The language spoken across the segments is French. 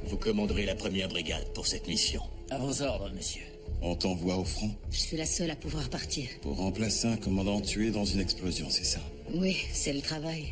Vous commanderez la première brigade pour cette mission. À vos ordres, monsieur. On t'envoie au front Je suis la seule à pouvoir partir. pour remplacer un commandant tué dans une explosion, c'est ça? Oui, c'est le travail.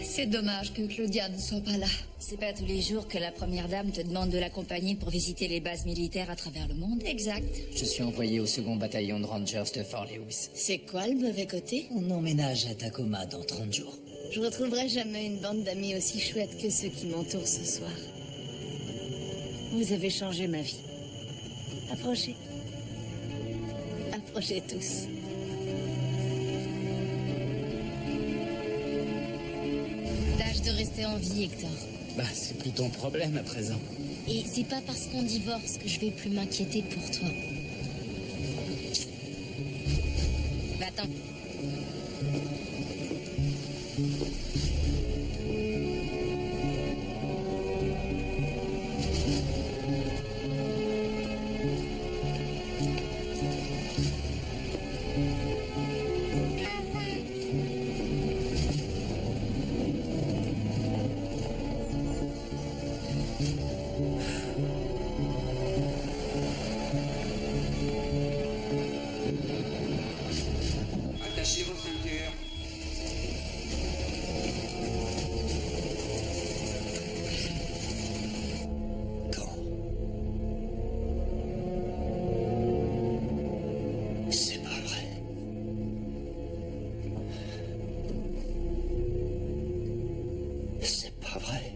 C'est dommage que Claudia ne soit pas là. C'est pas tous les jours que la première dame te demande de l'accompagner pour visiter les bases militaires à travers le monde. Exact. Je suis envoyé au second bataillon de Rangers de Fort Lewis. C'est quoi le mauvais côté? On emménage à Tacoma dans 30 jours. Je retrouverai jamais une bande d'amis aussi chouette que ceux qui m'entourent ce soir. Vous avez changé ma vie. Approchez. Approchez tous. Tâche de rester en vie, Hector. Bah, c'est plus ton problème à présent. Et c'est pas parce qu'on divorce que je vais plus m'inquiéter pour toi. Va-t'en. Attachez vos ceintures. Quand? C'est pas vrai. C'est pas vrai.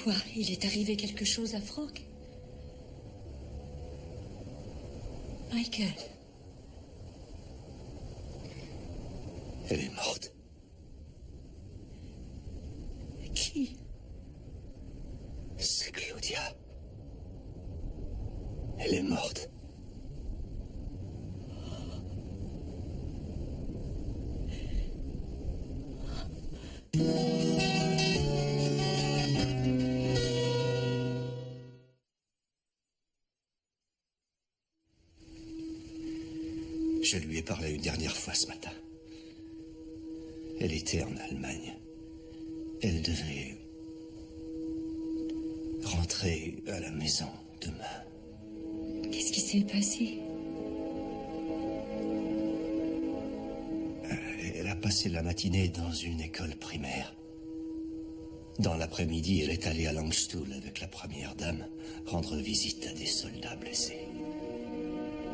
Quoi? Il est arrivé quelque chose à Franck? Michael. Elle est morte. Qui? C'est Claudia. Elle est morte. Je lui ai parlé une dernière fois ce matin. Elle était en Allemagne. Elle devait rentrer à la maison demain. Qu'est-ce qui s'est passé? Elle a passé la matinée dans une école primaire. Dans l'après-midi, elle est allée à Langstuhl avec la première dame rendre visite à des soldats blessés.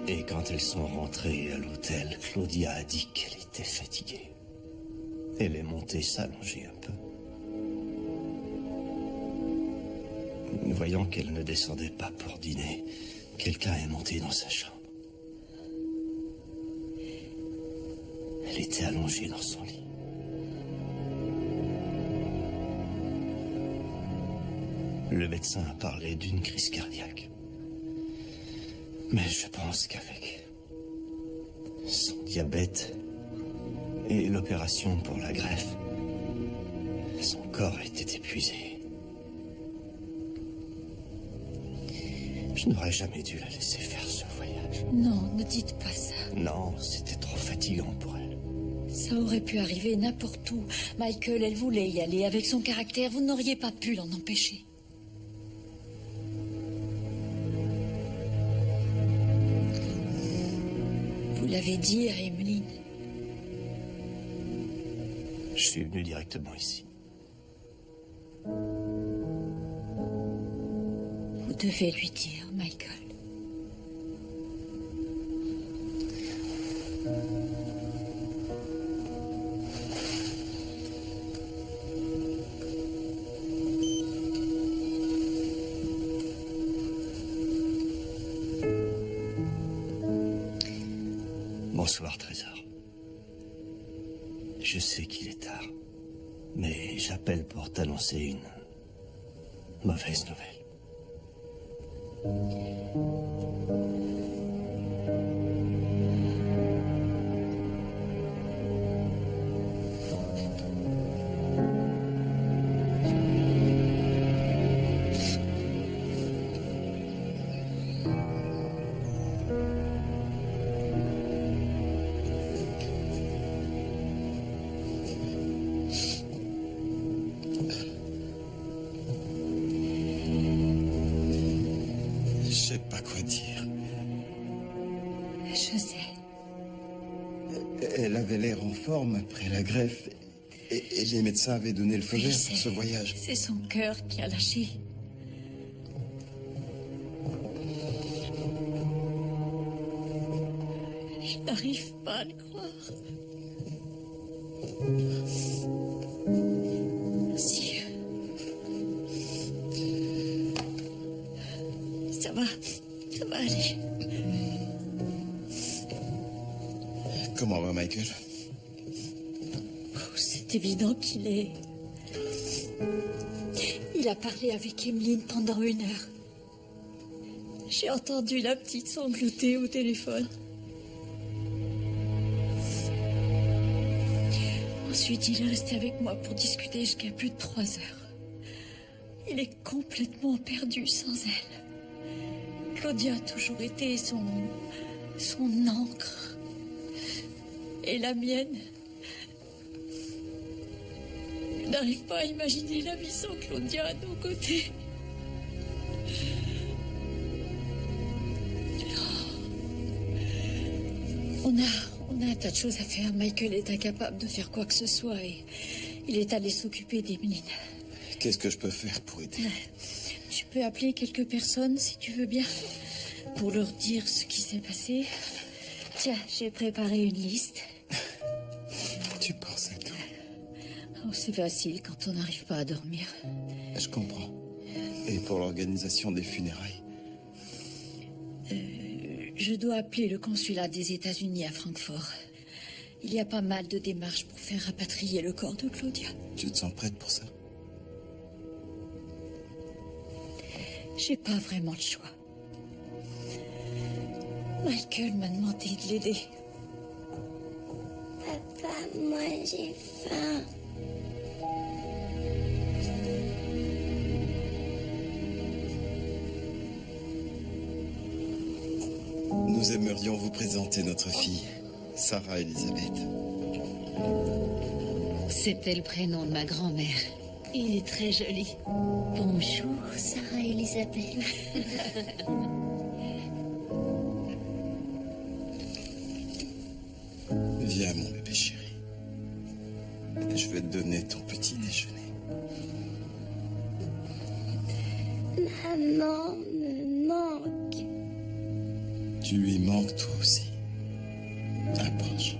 Et quand elles sont rentrées à l'hôtel, Claudia a dit qu'elle était fatiguée. Elle est montée s'allonger un peu. Voyant qu'elle ne descendait pas pour dîner, quelqu'un est monté dans sa chambre. Elle était allongée dans son lit. Le médecin a parlé d'une crise cardiaque. Mais je pense qu'avec son diabète et l'opération pour la greffe, son corps était épuisé. Je n'aurais jamais dû la laisser faire ce voyage. Non, ne dites pas ça. Non, c'était trop fatigant pour elle. Ça aurait pu arriver n'importe où. Michael, elle voulait y aller. Avec son caractère, vous n'auriez pas pu l'en empêcher. Vous l'avez dit à Emeline. Je suis venu directement ici. Vous devez lui dire, Michael. Bonsoir, Trésor. Je sais qu'il est tard, mais j'appelle pour t'annoncer une mauvaise nouvelle. Je sais pas quoi dire. Je sais. Elle avait l'air en forme après la greffe. Et les médecins avaient donné le feu vert pour ce voyage. C'est son cœur qui a lâché. Je n'arrive pas à le croire. Si. Ça va aller. Comment va Michael? Oh, c'est évident qu'il est... Il a parlé avec Emeline pendant 1 heure. J'ai entendu la petite sangloter au téléphone. Ensuite, il est resté avec moi pour discuter jusqu'à plus de 3 heures. Il est complètement perdu sans elle. Claudia a toujours été son encre. Et la mienne. Je n'arrive pas à imaginer la vie sans Claudia à nos côtés. On a un tas de choses à faire. Michael est incapable de faire quoi que ce soit et il est allé s'occuper d'Emeline. Qu'est-ce que je peux faire pour aider? Tu peux appeler quelques personnes si tu veux bien pour leur dire ce qui s'est passé. Tiens, j'ai préparé une liste. Tu penses à tout. Oh, c'est facile quand on n'arrive pas à dormir. Je comprends. Et pour l'organisation des funérailles? Je dois appeler le consulat des États-Unis à Francfort. Il y a pas mal de démarches pour faire rapatrier le corps de Claudia. Tu te sens prête pour ça? J'ai pas vraiment le choix. Michael m'a demandé de l'aider. Papa, moi j'ai faim. Nous aimerions vous présenter notre fille, Sarah Elisabeth. C'était le prénom de ma grand-mère. Il est très joli. Bonjour, Sarah Elisabeth. Viens, mon bébé chéri. Je vais te donner ton petit déjeuner. Maman me manque. Tu lui manques toi aussi. Approche.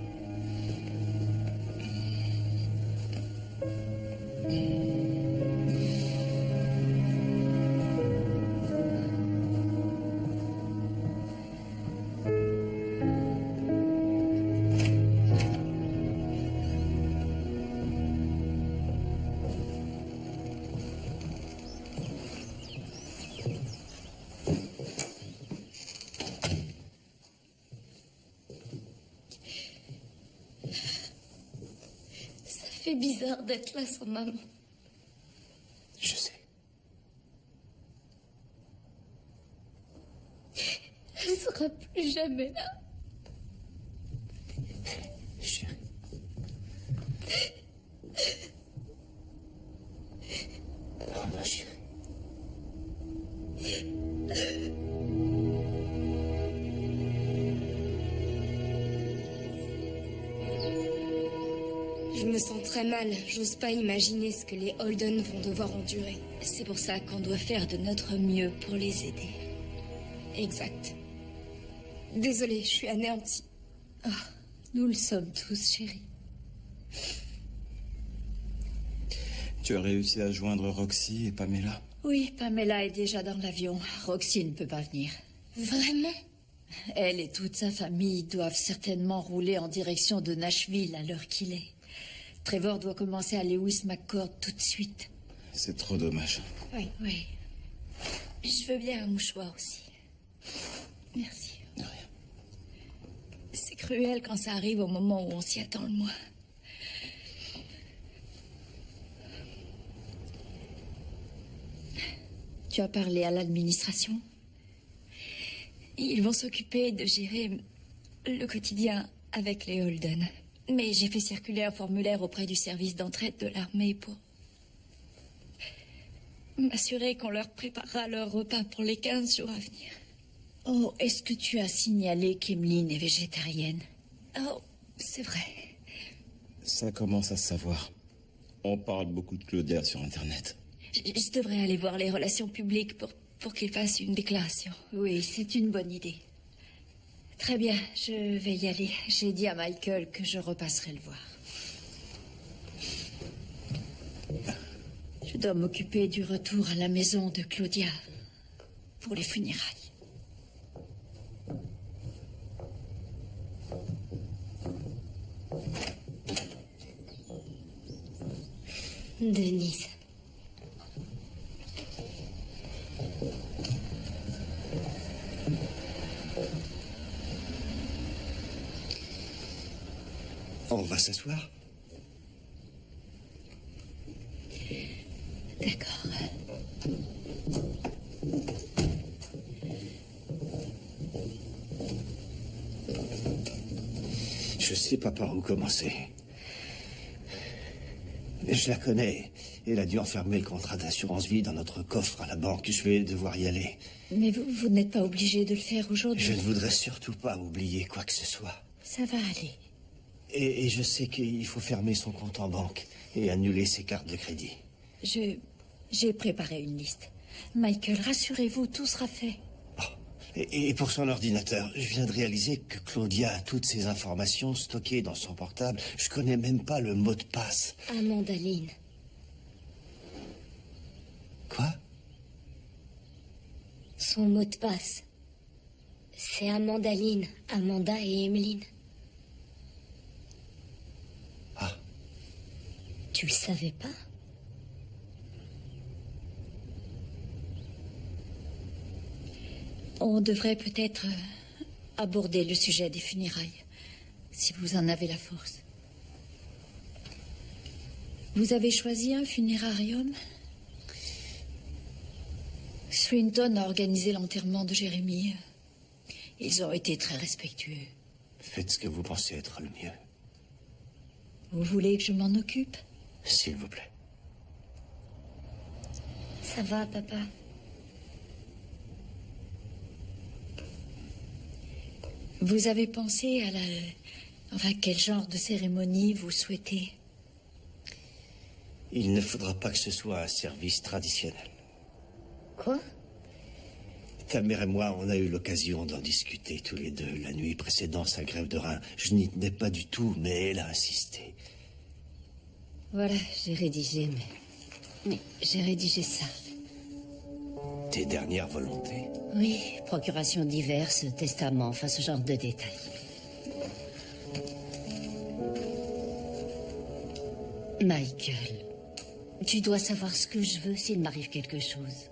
C'est bizarre d'être là sans maman. Je sais. Elle sera plus jamais là. Chérie, Je me sens très mal. J'ose pas imaginer ce que les Holden vont devoir endurer. C'est pour ça qu'on doit faire de notre mieux pour les aider. Exact. Désolée, je suis anéantie. Oh, nous le sommes tous, chérie. Tu as réussi à joindre Roxy et Pamela? Oui, Pamela est déjà dans l'avion. Roxy ne peut pas venir. Vraiment? Elle et toute sa famille doivent certainement rouler en direction de Nashville à l'heure qu'il est. Trevor doit commencer à Lewis McCord tout de suite. C'est trop dommage. Oui, oui. Je veux bien un mouchoir aussi. Merci. De rien. C'est cruel quand ça arrive au moment où on s'y attend le moins. Tu as parlé à l'administration? Ils vont s'occuper de gérer le quotidien avec les Holden. Mais j'ai fait circuler un formulaire auprès du service d'entraide de l'armée pour m'assurer qu'on leur préparera leur repas pour les 15 jours à venir. Oh, est-ce que tu as signalé qu'Emeline est végétarienne? Oh, c'est vrai. Ça commence à se savoir. On parle beaucoup de Claudia sur Internet. Je devrais aller voir les relations publiques pour qu'ils fassent une déclaration. Oui, c'est une bonne idée. Très bien, je vais y aller. J'ai dit à Michael que je repasserai le voir. Je dois m'occuper du retour à la maison de Claudia pour les funérailles. Denise. On va s'asseoir? D'accord. Je sais pas par où commencer. Je la connais. Elle a dû enfermer le contrat d'assurance vie dans notre coffre à la banque. Je vais devoir y aller. Mais vous n'êtes pas obligé de le faire aujourd'hui. Je ne voudrais surtout pas oublier quoi que ce soit. Ça va aller. Et je sais qu'il faut fermer son compte en banque et annuler ses cartes de crédit. J'ai préparé une liste. Michael, rassurez-vous, tout sera fait. Oh. Et pour son ordinateur, je viens de réaliser que Claudia a toutes ces informations stockées dans son portable. Je connais même pas le mot de passe. Amandaline. Quoi? Son mot de passe. C'est Amandaline. Amanda et Emeline. Ah. Tu le savais pas? On devrait peut-être aborder le sujet des funérailles, si vous en avez la force. Vous avez choisi un funérarium? Swinton a organisé l'enterrement de Jérémie. Ils ont été très respectueux. Faites ce que vous pensez être le mieux. Vous voulez que je m'en occupe? S'il vous plaît. Ça va, papa? Vous avez pensé à quel genre de cérémonie vous souhaitez? Il ne faudra pas que ce soit un service traditionnel. Quoi? Ta mère et moi, on a eu l'occasion d'en discuter tous les deux la nuit précédant sa grève de rein. Je n'y tenais pas du tout, mais elle a insisté. Voilà, j'ai rédigé, mais j'ai rédigé ça. Tes dernières volontés? Oui, procuration diverses, testament, enfin ce genre de détails. Michael, tu dois savoir ce que je veux s'il m'arrive quelque chose.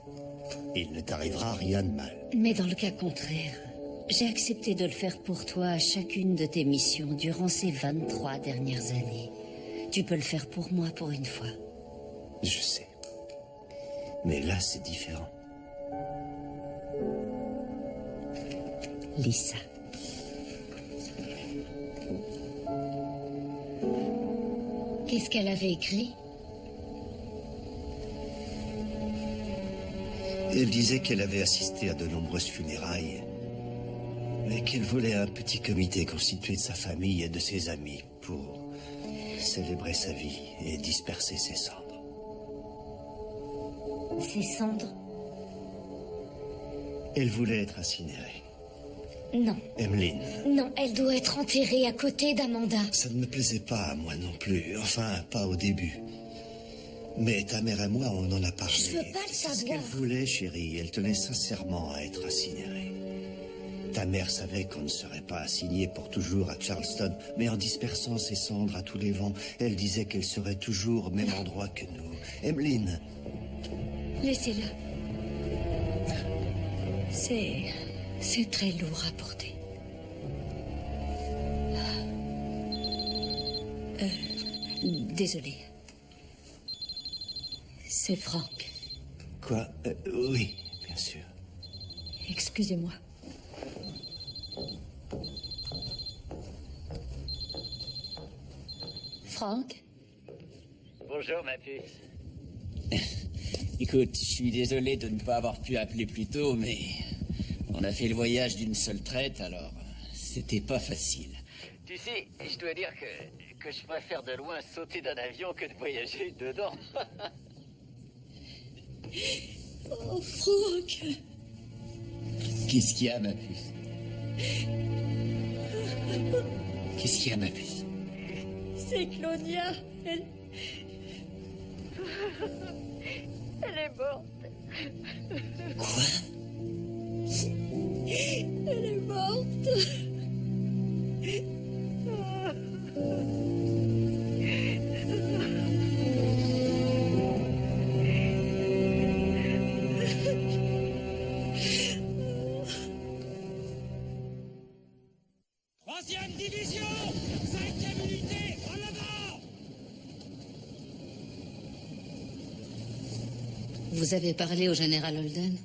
Il ne t'arrivera rien de mal. Mais dans le cas contraire, j'ai accepté de le faire pour toi à chacune de tes missions durant ces 23 dernières années. Tu peux le faire pour moi pour une fois. Je sais. Mais là, c'est différent. Lisa. Qu'est-ce qu'elle avait écrit? Elle disait qu'elle avait assisté à de nombreuses funérailles, mais qu'elle voulait un petit comité constitué de sa famille et de ses amis pour célébrer sa vie et disperser ses cendres. Ses cendres? Elle voulait être incinérée. Non. Emmeline. Non, elle doit être enterrée à côté d'Amanda. Ça ne me plaisait pas à moi non plus. Enfin, pas au début. Mais ta mère et moi, on en a parlé. Je veux pas le C'est ce savoir. qu'elle voulait, chérie. Elle tenait sincèrement à être incinérée. Ta mère savait qu'on ne serait pas assigné pour toujours à Charleston, mais en dispersant ses cendres à tous les vents, elle disait qu'elle serait toujours au même endroit que nous. Emmeline. Laissez-la. C'est très lourd à porter. Désolée. C'est Franck. Quoi? Oui, bien sûr. Excusez-moi. Franck? Bonjour, ma puce. Écoute, je suis désolé de ne pas avoir pu appeler plus tôt, mais on a fait le voyage d'une seule traite, alors c'était pas facile. Tu sais, je dois dire que je préfère de loin sauter d'un avion que de voyager dedans. Oh, Franck! Qu'est-ce qu'il y a, ma puce? Qu'est-ce qu'il y a, ma puce? C'est Claudia. Elle est morte. Quoi? Elle est morte. Troisième division, 5e unité, en avant! Vous avez parlé au général Holden?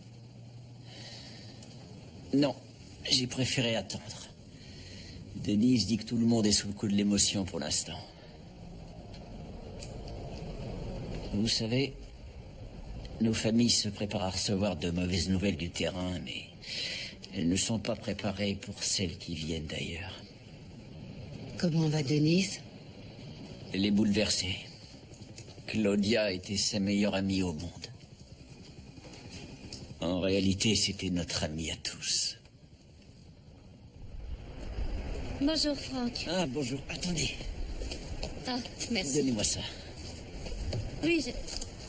Non, j'ai préféré attendre. Denise dit que tout le monde est sous le coup de l'émotion pour l'instant. Vous savez, nos familles se préparent à recevoir de mauvaises nouvelles du terrain, mais elles ne sont pas préparées pour celles qui viennent d'ailleurs. Comment va Denise? Elle est bouleversée. Claudia était sa meilleure amie au monde. En réalité, c'était notre amie à tous. Bonjour, Franck. Ah, bonjour. Attendez, Ah, merci. donnez-moi ça. Oui,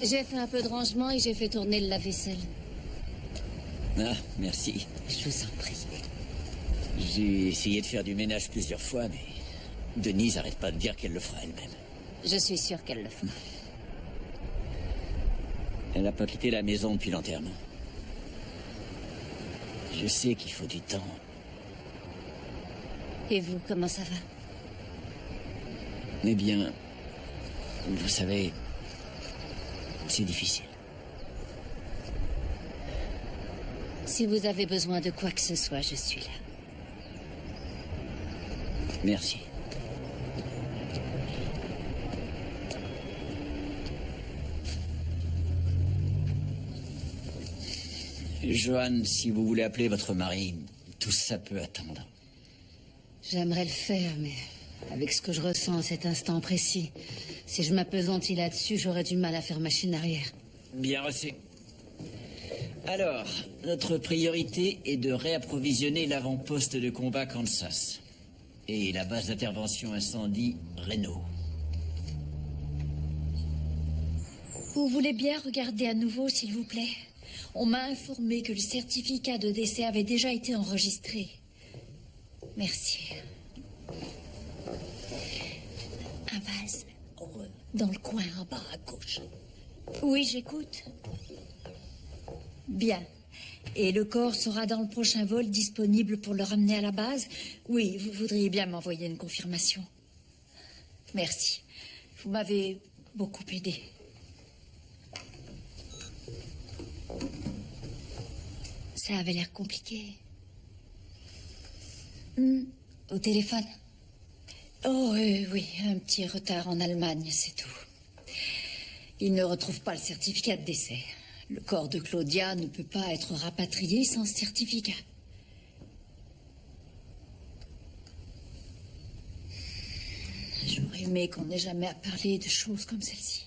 j'ai fait un peu de rangement et j'ai fait tourner le lave-vaisselle. Ah, merci. Je vous en prie. J'ai essayé de faire du ménage plusieurs fois, mais Denise arrête pas de dire qu'elle le fera elle-même. Je suis sûre qu'elle le fera. Elle n'a pas quitté la maison depuis l'enterrement. Je sais qu'il faut du temps. Et vous, comment ça va? Eh bien, vous savez, c'est difficile. Si vous avez besoin de quoi que ce soit, je suis là. Merci. Joanne, si vous voulez appeler votre mari, tout ça peut attendre. J'aimerais le faire, mais avec ce que je ressens à cet instant précis, si je m'appesantis là-dessus, j'aurais du mal à faire machine arrière. Bien reçu. Alors, notre priorité est de réapprovisionner l'avant-poste de combat Kansas et la base d'intervention incendie Reno. Vous voulez bien regarder à nouveau, s'il vous plaît? On m'a informé que le certificat de décès avait déjà été enregistré. Merci. Un vase dans le coin en bas à gauche. Oui, j'écoute. Bien. Et le corps sera dans le prochain vol disponible pour le ramener à la base? Oui, vous voudriez bien m'envoyer une confirmation. Merci. Vous m'avez beaucoup aidé. Ça avait l'air compliqué. Au téléphone? Oh, oui, un petit retard en Allemagne, c'est tout. Ils ne retrouvent pas le certificat de décès. Le corps de Claudia ne peut pas être rapatrié sans certificat. J'aurais aimé qu'on n'ait jamais parlé de choses comme celle-ci.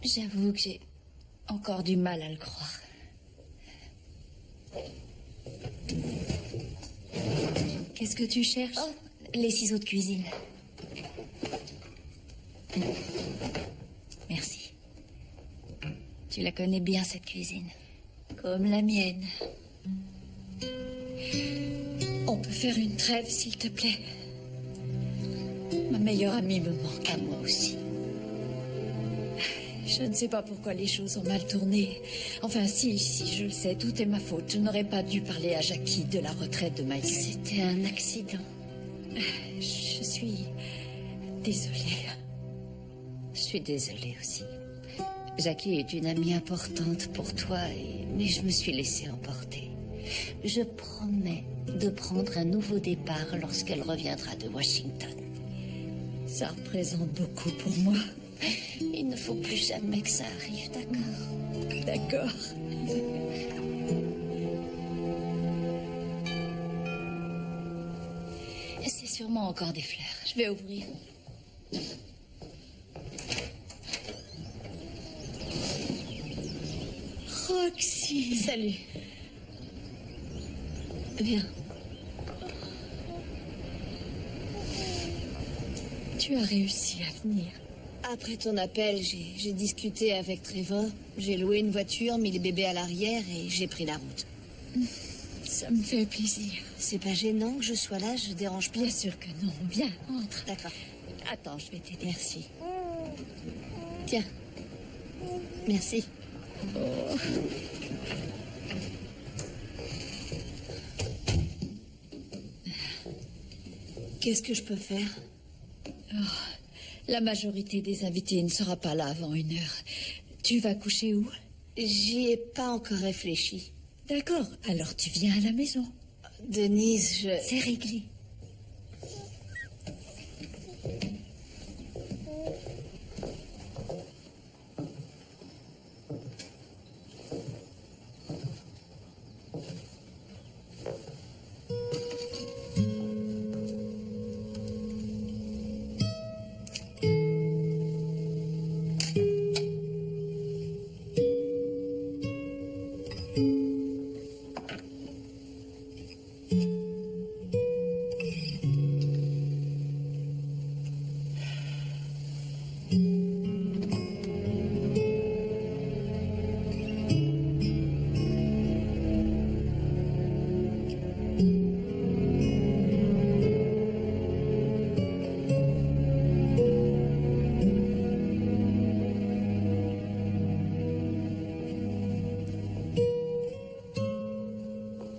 J'avoue que j'ai encore du mal à le croire. Qu'est-ce que tu cherches? Oh, les ciseaux de cuisine. Merci. Tu la connais bien, cette cuisine. Comme la mienne. On peut faire une trêve, s'il te plaît. Ma meilleure amie me manque. À moi aussi. Je ne sais pas pourquoi les choses ont mal tourné. Enfin, si je le sais, tout est ma faute. Je n'aurais pas dû parler à Jackie de la retraite de Michael. C'était un accident. Je suis désolée. Je suis désolée aussi. Jackie est une amie importante pour toi, mais je me suis laissée emporter. Je promets de prendre un nouveau départ lorsqu'elle reviendra de Washington. Ça représente beaucoup pour moi. Il ne faut plus jamais que ça arrive, d'accord? D'accord. C'est sûrement encore des fleurs. Je vais ouvrir. Roxy. Salut. Viens. Tu as réussi à venir. Après ton appel, j'ai discuté avec Trevor. J'ai loué une voiture, mis les bébés à l'arrière et j'ai pris la route. Ça me fait plaisir. C'est pas gênant que je sois là, je dérange pas. Bien sûr que non. Viens, entre. D'accord. Attends, je vais t'aider. Merci. Tiens. Merci. Qu'est-ce que je peux faire? La majorité des invités ne sera pas là avant 1 heure. Tu vas coucher où? J'y ai pas encore réfléchi. D'accord, alors tu viens à la maison. Denise, C'est réglé.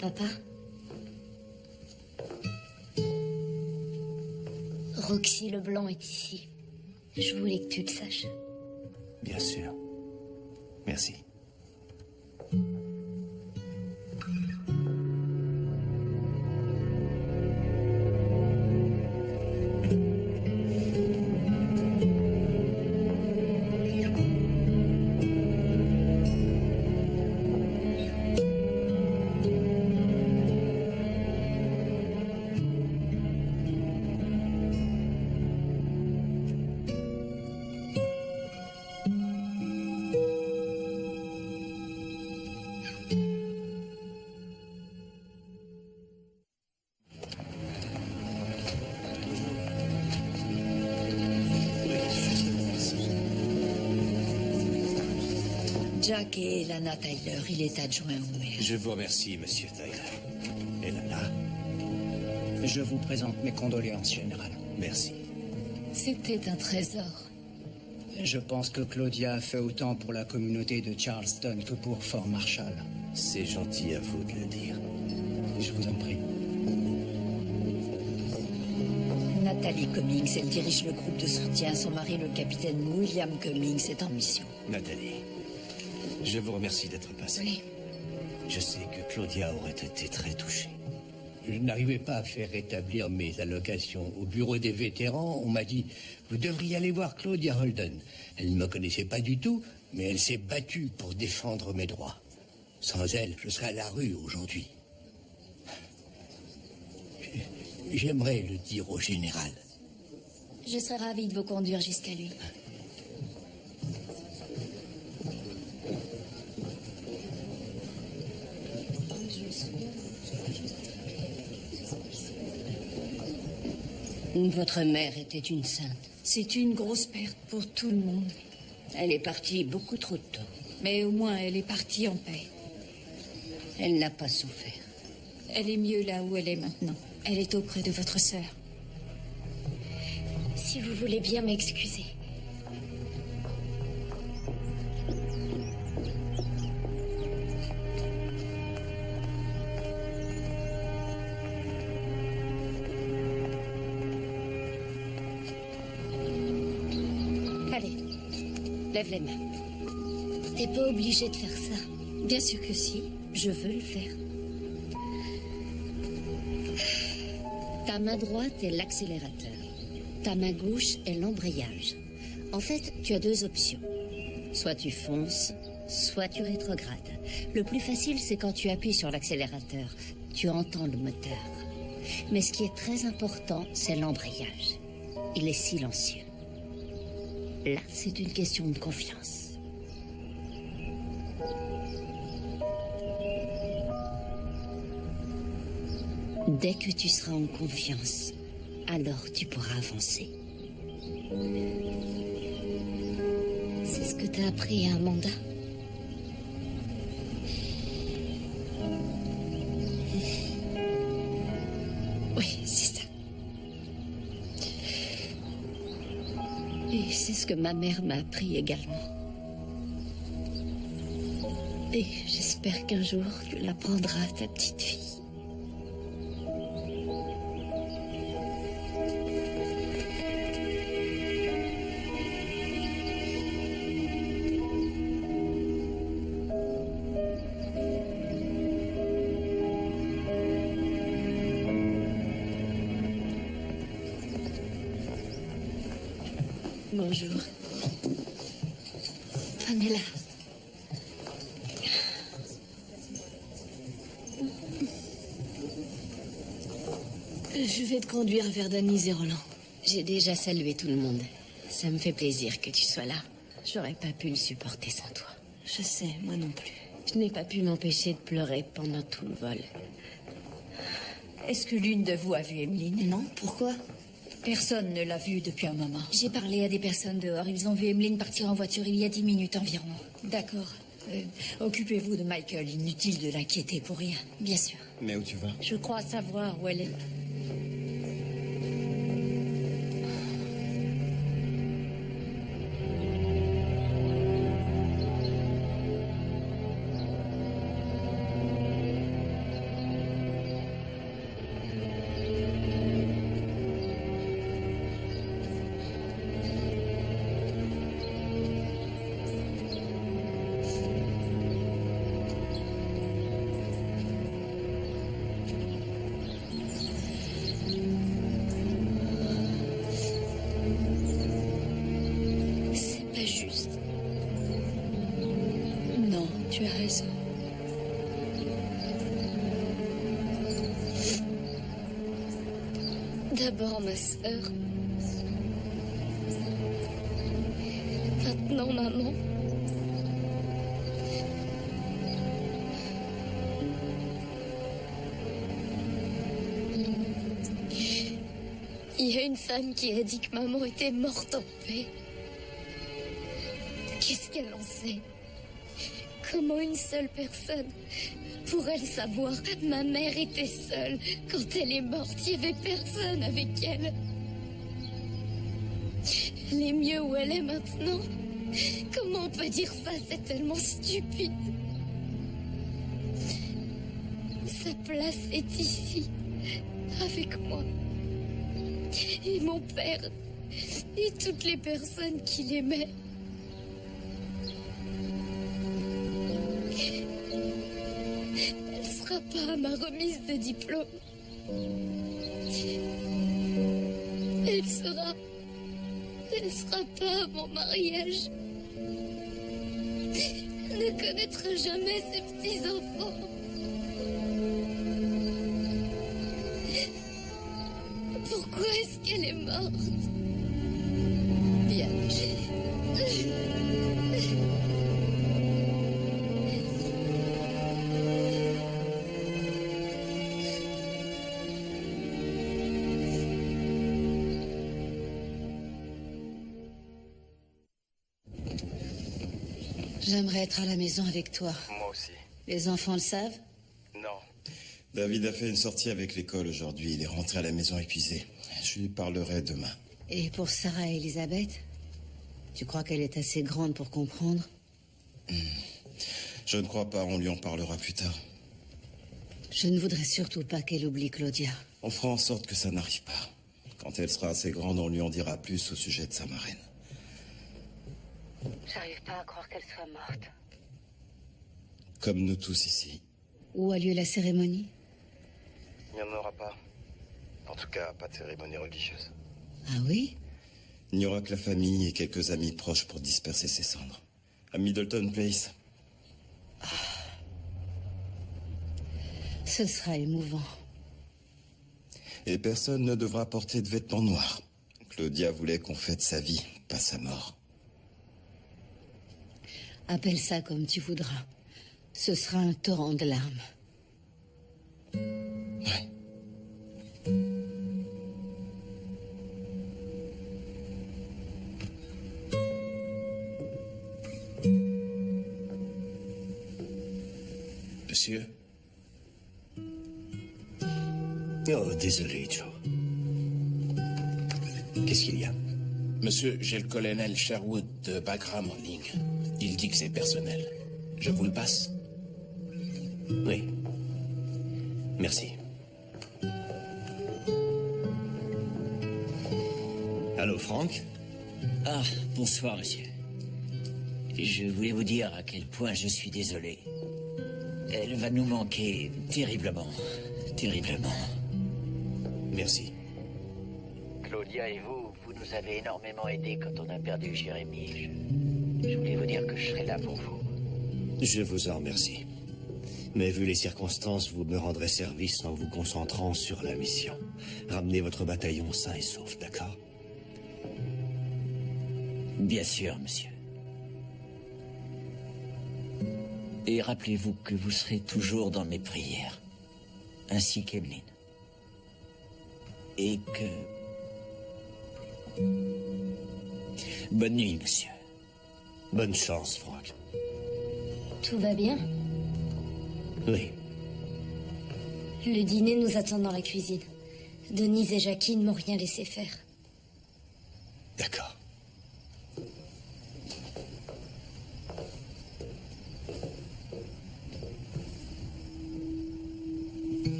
Papa? Roxy Leblanc est ici. Je voulais que tu le saches. Bien sûr. Merci. Jack et Lana Tyler, il est adjoint au maire. Je vous remercie, monsieur Tyler. Et Lana? Je vous présente mes condoléances, Général. Merci. C'était un trésor. Je pense que Claudia a fait autant pour la communauté de Charleston que pour Fort Marshall. C'est gentil à vous de le dire. Je vous en prie. Nathalie Cummings, elle dirige le groupe de soutien. Son mari, le capitaine William Cummings, est en mission. Nathalie, je vous remercie d'être passée. Oui. Je sais que Claudia aurait été très touchée. Je n'arrivais pas à faire rétablir mes allocations. Au bureau des vétérans, on m'a dit « Vous devriez aller voir Claudia Holden ». Elle ne me connaissait pas du tout, mais elle s'est battue pour défendre mes droits. Sans elle, je serais à la rue aujourd'hui. J'aimerais le dire au général. Je serais ravie de vous conduire jusqu'à lui. Votre mère était une sainte. C'est une grosse perte pour tout le monde. Elle est partie beaucoup trop tôt. Mais au moins, elle est partie en paix. Elle n'a pas souffert. Elle est mieux là où elle est maintenant. Elle est auprès de votre sœur. Si vous voulez bien m'excuser. Allez, lève les mains. T'es pas obligé de faire ça. Bien sûr que si, je veux le faire. Ta main droite est l'accélérateur. Ta main gauche est l'embrayage. En fait, tu as deux options. Soit tu fonces, soit tu rétrogrades. Le plus facile, c'est quand tu appuies sur l'accélérateur. Tu entends le moteur. Mais ce qui est très important, c'est l'embrayage. Il est silencieux. Là, c'est une question de confiance. Dès que tu seras en confiance, alors tu pourras avancer. C'est ce que t'as appris à Amanda. Oui, c'est ça. Et c'est ce que ma mère m'a appris également. Et j'espère qu'un jour, tu l'apprendras à ta petite fille. Bonjour. Pamela. Je vais te conduire vers Denise et Roland. J'ai déjà salué tout le monde. Ça me fait plaisir que tu sois là. J'aurais pas pu le supporter sans toi. Je sais, moi non plus. Je n'ai pas pu m'empêcher de pleurer pendant tout le vol. Est-ce que l'une de vous a vu Emeline? Non, pourquoi? Personne ne l'a vue depuis un moment. J'ai parlé à des personnes dehors. Ils ont vu Emeline partir en voiture il y a 10 minutes environ. D'accord. Occupez-vous de Michael. Inutile de l'inquiéter pour rien. Bien sûr. Mais où tu vas? Je crois savoir où elle est. C'est pas juste. Non, tu as raison. D'abord ma sœur. Maintenant maman. Il y a une femme qui a dit que maman était morte en paix. Qu'est-ce qu'elle en sait? Comment une seule personne pourrait le savoir? Ma mère était seule. Quand elle est morte, il n'y avait personne avec elle. Elle est mieux où elle est maintenant. Comment on peut dire ça? C'est tellement stupide. Sa place est ici, avec moi. Et mon père, et toutes les personnes qui l'aimaient. Elle sera pas à ma remise de diplôme. Elle sera pas à mon mariage. Elle ne connaîtra jamais ses petits-enfants. Pourquoi est-ce qu'elle est morte? J'aimerais être à la maison avec toi. Moi aussi. Les enfants le savent? Non. David a fait une sortie avec l'école aujourd'hui. Il est rentré à la maison épuisé. Je lui parlerai demain. Et pour Sarah et Elisabeth? Tu crois qu'elle est assez grande pour comprendre? Je ne crois pas. On lui en parlera plus tard. Je ne voudrais surtout pas qu'elle oublie Claudia. On fera en sorte que ça n'arrive pas. Quand elle sera assez grande, on lui en dira plus au sujet de sa marraine. J'arrive pas à croire qu'elle soit morte. Comme nous tous ici. Où a lieu la cérémonie? Il n'y en aura pas. En tout cas, pas de cérémonie religieuse. Ah oui? Il n'y aura que la famille et quelques amis proches pour disperser ses cendres. À Middleton Place. Ce sera émouvant. Et personne ne devra porter de vêtements noirs. Claudia voulait qu'on fête sa vie, pas sa mort. Appelle ça comme tu voudras. Ce sera un torrent de larmes. Ouais. Monsieur? Oh, désolé, Joe. Qu'est-ce qu'il y a? Monsieur, j'ai le colonel Sherwood de Bagram en ligne. Il dit que c'est personnel. Je vous le passe? Oui. Merci. Allô, Franck? Ah, bonsoir, monsieur. Je voulais vous dire à quel point je suis désolé. Elle va nous manquer terriblement. Terriblement. Merci. Claudia et vous nous avez énormément aidés quand on a perdu Jérémy. Je voulais vous dire que je serai là pour vous. Je vous en remercie. Mais vu les circonstances, vous me rendrez service en vous concentrant sur la mission. Ramenez votre bataillon sain et sauf, d'accord? Bien sûr, monsieur. Et rappelez-vous que vous serez toujours dans mes prières, ainsi qu'Emeline. Et que... Bonne nuit, monsieur. Bonne chance, Franck. Tout va bien? Oui. Le dîner nous attend dans la cuisine. Denise et Jackie ne m'ont rien laissé faire. D'accord.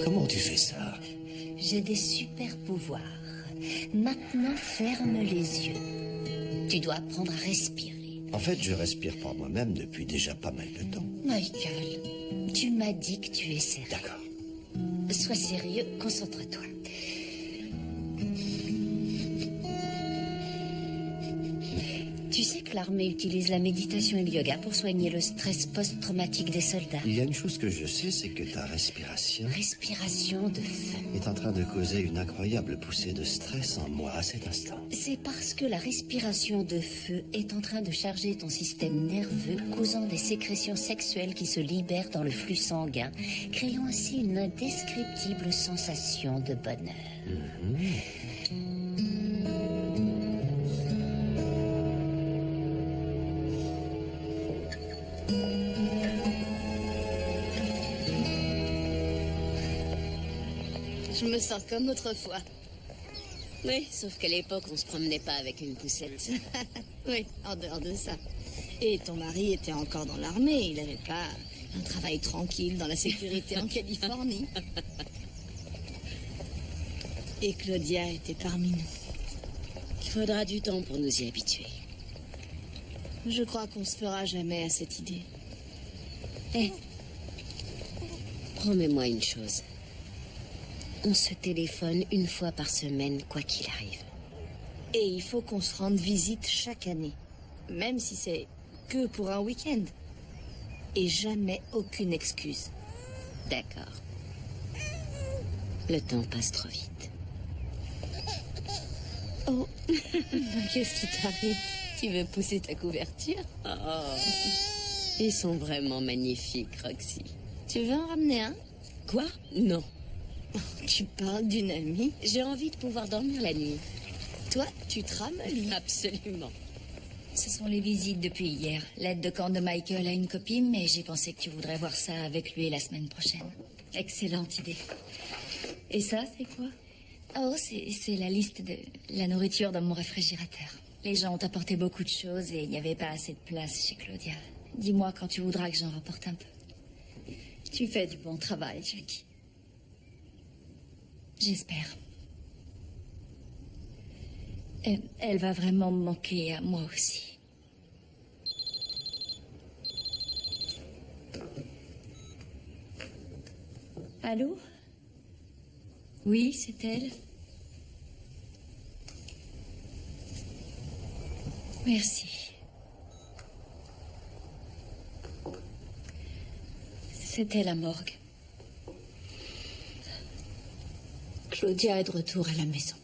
Comment tu fais ça? J'ai des super pouvoirs. Maintenant, ferme les yeux. Tu dois apprendre à respirer. En fait, je respire par moi-même depuis déjà pas mal de temps. Michael, tu m'as dit que tu es sérieux. D'accord. Sois sérieux, concentre-toi. Tu sais que l'armée utilise la méditation et le yoga pour soigner le stress post-traumatique des soldats. Il y a une chose que je sais, c'est que ta respiration Respiration de feu. est en train de causer une incroyable poussée de stress en moi à cet instant. C'est parce que la respiration de feu est en train de charger ton système nerveux, causant des sécrétions sexuelles qui se libèrent dans le flux sanguin, créant ainsi une indescriptible sensation de bonheur. Je me sens comme autrefois. Oui, sauf qu'à l'époque, on se promenait pas avec une poussette. Oui, en dehors de ça. Et ton mari était encore dans l'armée. Il n'avait pas un travail tranquille dans la sécurité en Californie. Et Claudia était parmi nous. Il faudra du temps pour nous y habituer. Je crois qu'on se fera jamais à cette idée. Promets-moi une chose. On se téléphone une fois par semaine, quoi qu'il arrive. Et il faut qu'on se rende visite chaque année. Même si c'est que pour un week-end. Et jamais aucune excuse. D'accord. Le temps passe trop vite. Oh, qu'est-ce qui t'arrive? Tu veux pousser ta couverture? Oh, ils sont vraiment magnifiques, Roxy. Tu veux en ramener un? Quoi? Non. Tu parles d'une amie? J'ai envie de pouvoir dormir la nuit. Toi, tu te ramollis. Absolument. Ce sont les visites depuis hier. L'aide de camp de Michael a une copie, mais j'ai pensé que tu voudrais voir ça avec lui la semaine prochaine. Excellente idée. Et ça, c'est quoi? Oh, c'est la liste de la nourriture dans mon réfrigérateur. Les gens ont apporté beaucoup de choses et il n'y avait pas assez de place chez Claudia. Dis-moi quand tu voudras que j'en rapporte un peu. Tu fais du bon travail, Jackie. J'espère. Elle va vraiment me manquer à moi aussi. Allô? Oui, c'est elle. Merci. C'était la morgue. Claudia est de retour à la maison.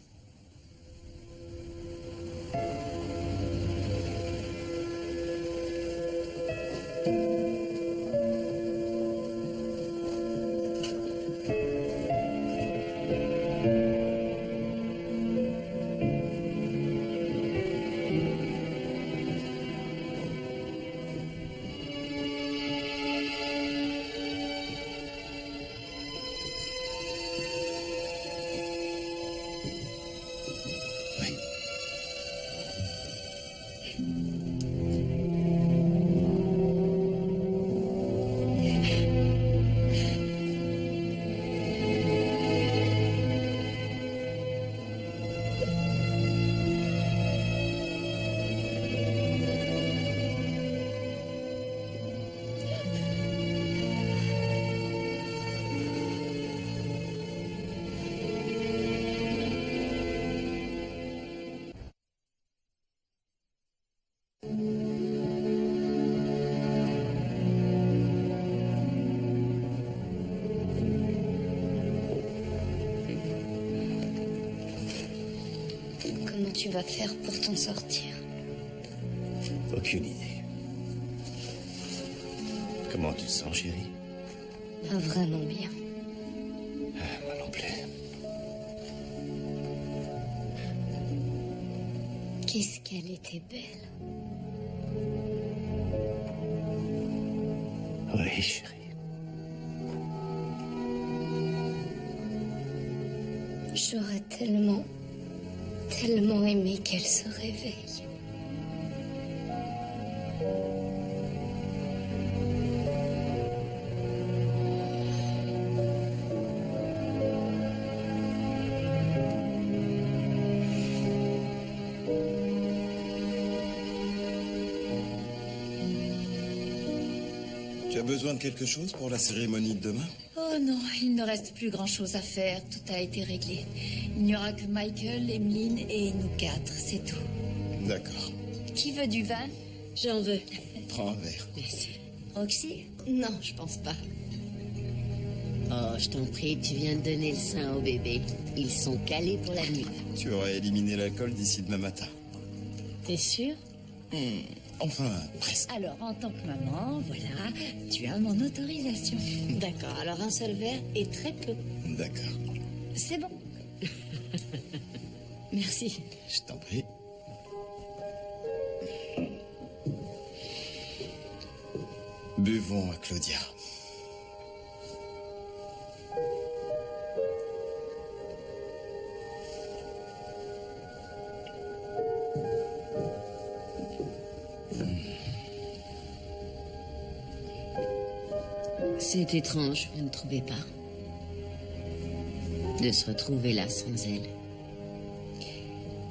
Comment tu vas faire pour t'en sortir? Aucune idée. Comment tu te sens, chérie? Pas vraiment bien. Moi non plus. Qu'est-ce qu'elle était belle. Oui, chérie. J'aurais tellement aimé qu'elle se réveille. Tu as besoin de quelque chose pour la cérémonie de demain? Oh non, il ne reste plus grand-chose à faire. Tout a été réglé. Il n'y aura que Michael, Emeline et nous quatre, c'est tout. D'accord. Qui veut du vin? J'en veux. Prends un verre. Merci. Roxy? Non, je pense pas. Oh, je t'en prie, tu viens de donner le sein au bébé. Ils sont calés pour la nuit. Tu auras éliminé l'alcool d'ici demain matin. T'es sûr? Enfin, presque. Alors, en tant que maman, voilà, tu as mon autorisation. D'accord, alors un seul verre et très peu. D'accord. C'est bon. Merci. Je t'en prie. Buvons à Claudia. C'est étrange, vous ne trouvez pas? De se retrouver là sans elle.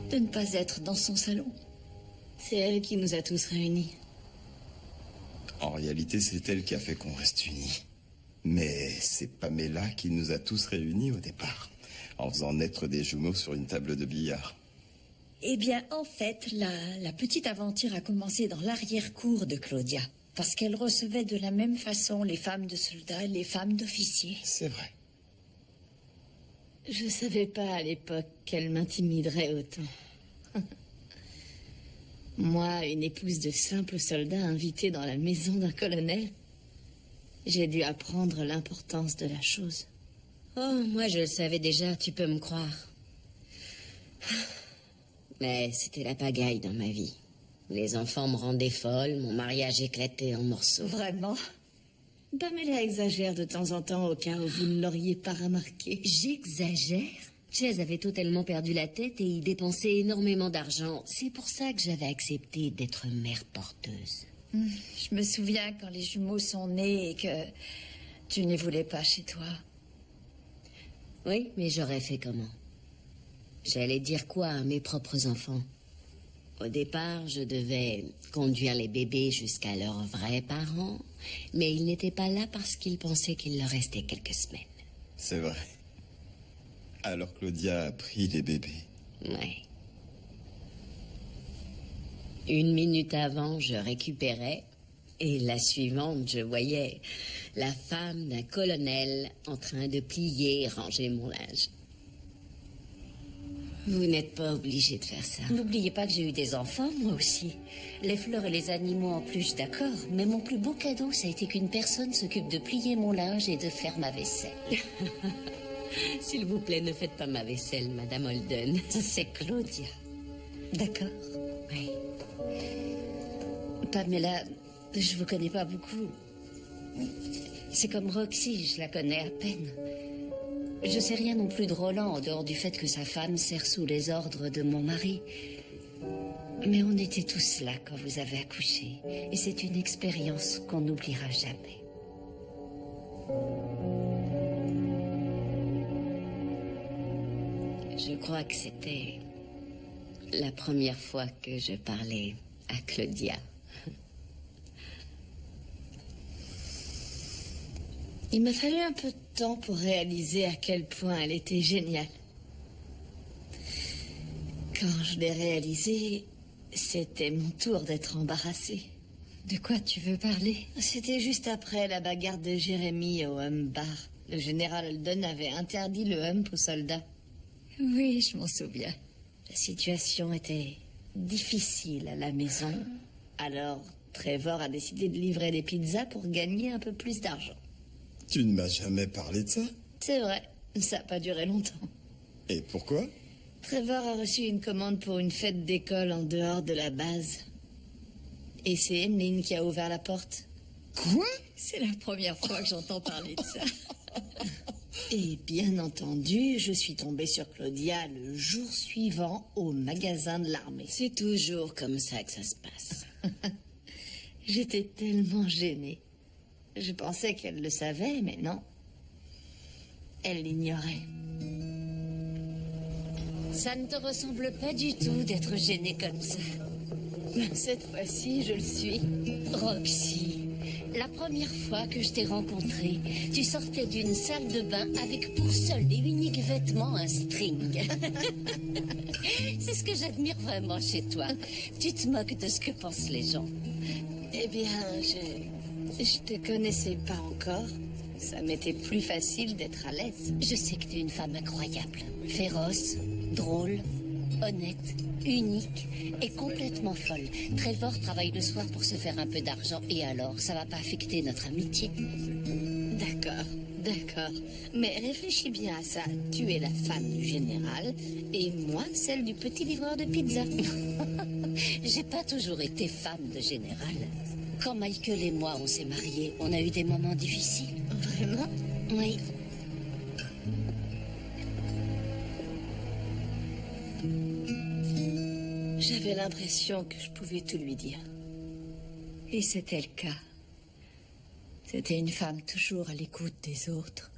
De ne pas être dans son salon. C'est elle qui nous a tous réunis. En réalité, c'est elle qui a fait qu'on reste unis. Mais c'est Pamela qui nous a tous réunis au départ, en faisant naître des jumeaux sur une table de billard. Eh bien, en fait, la petite aventure a commencé dans l'arrière-cour de Claudia. Parce qu'elle recevait de la même façon les femmes de soldats et les femmes d'officiers. C'est vrai. Je savais pas à l'époque qu'elle m'intimiderait autant. Moi, une épouse de simple soldat invitée dans la maison d'un colonel, j'ai dû apprendre l'importance de la chose. Oh, moi je le savais déjà, tu peux me croire. Mais c'était la pagaille dans ma vie. Les enfants me rendaient folle, mon mariage éclatait en morceaux. Vraiment? Pamela exagère de temps en temps au cas où vous ne l'auriez pas remarqué. J'exagère? Chase avait totalement perdu la tête et y dépensait énormément d'argent. C'est pour ça que j'avais accepté d'être mère porteuse. Je me souviens quand les jumeaux sont nés et que tu ne voulais pas chez toi. Oui, mais j'aurais fait comment? J'allais dire quoi à mes propres enfants? Au départ, je devais conduire les bébés jusqu'à leurs vrais parents, mais ils n'étaient pas là parce qu'ils pensaient qu'il leur restait quelques semaines. C'est vrai. Alors Claudia a pris les bébés. Ouais. 1 minute avant, je récupérais, et la suivante, je voyais la femme d'un colonel en train de plier et ranger mon linge. Vous n'êtes pas obligé de faire ça. N'oubliez pas que j'ai eu des enfants, moi aussi. Les fleurs et les animaux en plus, d'accord. Mais mon plus beau cadeau, ça a été qu'une personne s'occupe de plier mon linge et de faire ma vaisselle. S'il vous plaît, ne faites pas ma vaisselle, Madame Holden. C'est Claudia. D'accord. Oui. Pamela, je vous connais pas beaucoup. C'est comme Roxy, je la connais à peine. Je sais rien non plus de Roland, en dehors du fait que sa femme sert sous les ordres de mon mari. Mais on était tous là quand vous avez accouché. Et c'est une expérience qu'on n'oubliera jamais. Je crois que c'était la première fois que je parlais à Claudia. Il m'a fallu un peu de temps pour réaliser à quel point elle était géniale. Quand je l'ai réalisé, c'était mon tour d'être embarrassée. De quoi tu veux parler? C'était juste après la bagarre de Jérémy au Hum Bar. Le général Holden avait interdit le Hump aux soldats. Oui, je m'en souviens. La situation était difficile à la maison. Alors, Trevor a décidé de livrer des pizzas pour gagner un peu plus d'argent. Tu ne m'as jamais parlé de ça? C'est vrai, ça n'a pas duré longtemps. Et pourquoi? Trevor a reçu une commande pour une fête d'école en dehors de la base. Et c'est Emeline qui a ouvert la porte. Quoi? C'est la première fois que j'entends parler de ça. Et bien entendu, je suis tombée sur Claudia le jour suivant au magasin de l'armée. C'est toujours comme ça que ça se passe. J'étais tellement gênée. Je pensais qu'elle le savait, mais non. Elle l'ignorait. Ça ne te ressemble pas du tout d'être gênée comme ça. Cette fois-ci, je le suis. Roxy, la première fois que je t'ai rencontrée, tu sortais d'une salle de bain avec pour seul et unique vêtement un string. C'est ce que j'admire vraiment chez toi. Tu te moques de ce que pensent les gens. Eh bien, je te connaissais pas encore. Ça m'était plus facile d'être à l'aise. Je sais que tu es une femme incroyable. Féroce, drôle, honnête, unique et complètement folle. Trevor travaille le soir pour se faire un peu d'argent. Et alors, ça va pas affecter notre amitié? D'accord, d'accord. Mais réfléchis bien à ça. Tu es la femme du général et moi, celle du petit livreur de pizza. J'ai pas toujours été femme de général. Quand Michael et moi, on s'est mariés, on a eu des moments difficiles. Vraiment? Oui. J'avais l'impression que je pouvais tout lui dire. Et c'était le cas. C'était une femme toujours à l'écoute des autres.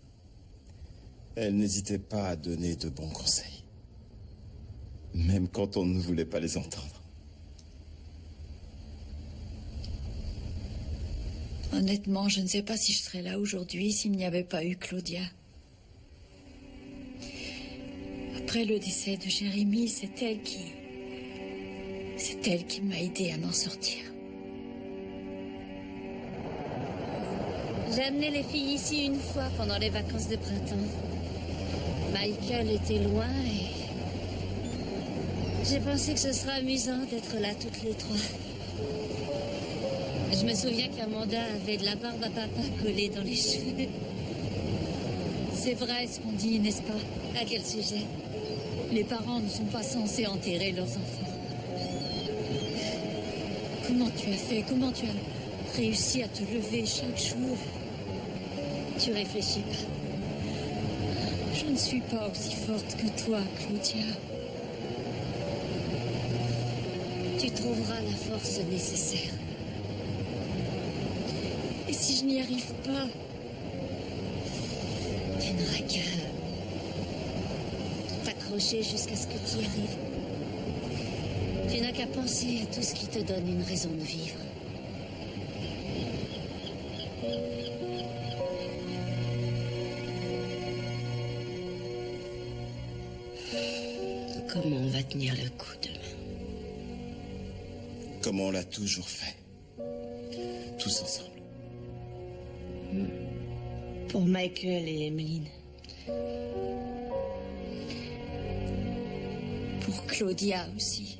Elle n'hésitait pas à donner de bons conseils. Même quand on ne voulait pas les entendre. Honnêtement, je ne sais pas si je serais là aujourd'hui s'il n'y avait pas eu Claudia. Après le décès de Jérémy, c'est elle qui m'a aidé à m'en sortir. J'ai amené les filles ici une fois pendant les vacances de printemps. Michael était loin et j'ai pensé que ce serait amusant d'être là toutes les trois. Je me souviens qu'Amanda avait de la barbe à papa collée dans les cheveux. C'est vrai ce qu'on dit, n'est-ce pas? À quel sujet? Les parents ne sont pas censés enterrer leurs enfants. Comment tu as fait? Comment tu as réussi à te lever chaque jour? Tu réfléchis pas. Je ne suis pas aussi forte que toi, Claudia. Tu trouveras la force nécessaire. Et si je n'y arrive pas? Tu n'auras qu'à t'accrocher jusqu'à ce que tu y arrives. Tu n'as qu'à penser à tout ce qui te donne une raison de vivre. Comment on va tenir le coup demain? Comme on l'a toujours fait. Tous ensemble. Pour Michael et Emeline. Pour Claudia aussi.